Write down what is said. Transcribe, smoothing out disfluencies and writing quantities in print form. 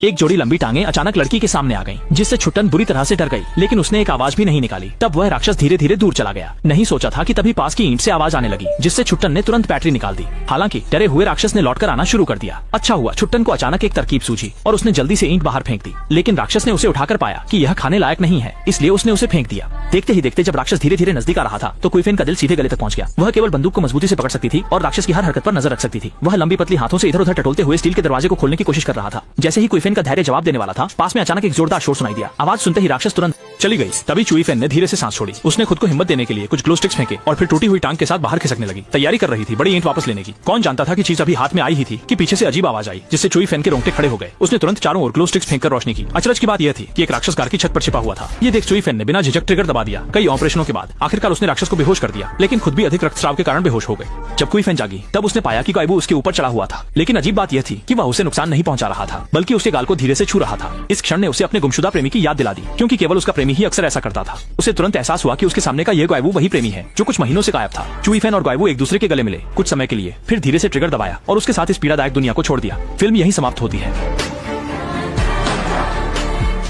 एक जोड़ी लंबी टांगे अचानक लड़की के सामने आ गईं, जिससे छुट्टन बुरी तरह से डर गई, लेकिन उसने एक आवाज भी नहीं निकाली। तब वह राक्षस धीरे धीरे दूर चला गया। नहीं सोचा था कि तभी पास की ईंट से आवाज आने लगी, जिससे छुट्टन ने तुरंत बैटरी निकाल दी। हालांकि डरे हुए राक्षस ने लौटकर आना शुरू कर दिया। अच्छा हुआ छुट्टन को अचानक एक तरकीब सूझी और उसने जल्दी से ईंट बाहर फेंक दी, लेकिन राक्षस ने उसे उठाकर पाया कि यह खाने लायक नहीं है, इसलिए उसने उसे फेंक दिया। देखते ही देखते जब राक्षस धीरे धीरे नजदीक आ रहा था तो कुइफेन का दिल सीधे गले तक पहुंच गया। वह केवल बंदूक को मजबूती से पकड़ सकती थी और राक्षस की हर हरकत पर नजर रख सकती थी। वह लंबी पतली हाथों से इधर उधर टटोलते हुए स्टील के दरवाजे को खोलने की कोशिश कर रहा था। जैसे ही कुइफेन का धैर्य जवाब देने वाला था, पास में अचानक एक जोरदार शोर सुनाई दिया। आवाज सुनते ही राक्षस तुरंत चली गई। तभी चुईफेन ने धीरे से सांस छोड़ी। उसने खुद को हिम्मत देने के लिए कुछ ग्लो स्टिक्स फेंके और फिर टूटी हुई टांग के साथ बाहर खिसकने लगी। तैयारी कर रही थी बड़ी ईंट वापस लेने की। कौन जानता था कि चीज अभी हाथ में आई ही थी कि पीछे से अजीब आवाज आई, जिससे चुईफेन के रोंगटे खड़े हो गए। उसने तुरंत चारों ओर ग्लो स्टिक्स फेंककर रोशनी की। अचरज की बात यह थी कि एक राक्षस कार की छत पर छिपा हुआ था। ये देख चुईफेन ने बिना झिझक ट्रिगर दबा दिया। कई ऑपरेशनों के बाद आखिरकार उसने राक्षस को बेहोश कर दिया, लेकिन खुद भी अधिक रक्तस्राव के कारण बेहोश हो गए। जब कुइफेन जागी तब उसने पाया कि गायबू उसके ऊपर चढ़ा हुआ था, लेकिन अजीब बात यह थी कि वह उसे नुकसान नहीं पहुंचा रहा था, बल्कि उसके गाल को धीरे से छू रहा था। इस क्षण ने उसे अपने गुमशुदा प्रेमी की याद दिला दी, क्योंकि केवल उसका प्रेमी ही अक्सर ऐसा करता था। उसे तुरंत एहसास हुआ कि उसके सामने का यह गायबू वही प्रेमी है जो कुछ महीनों से गायब था। चुईफेन और गायबू एक दूसरे के गले मिले कुछ समय के लिए, फिर धीरे से ट्रिगर दबाया और उसके साथ इस पीड़ादायक दुनिया को छोड़ दिया। फिल्म यहीं समाप्त होती है।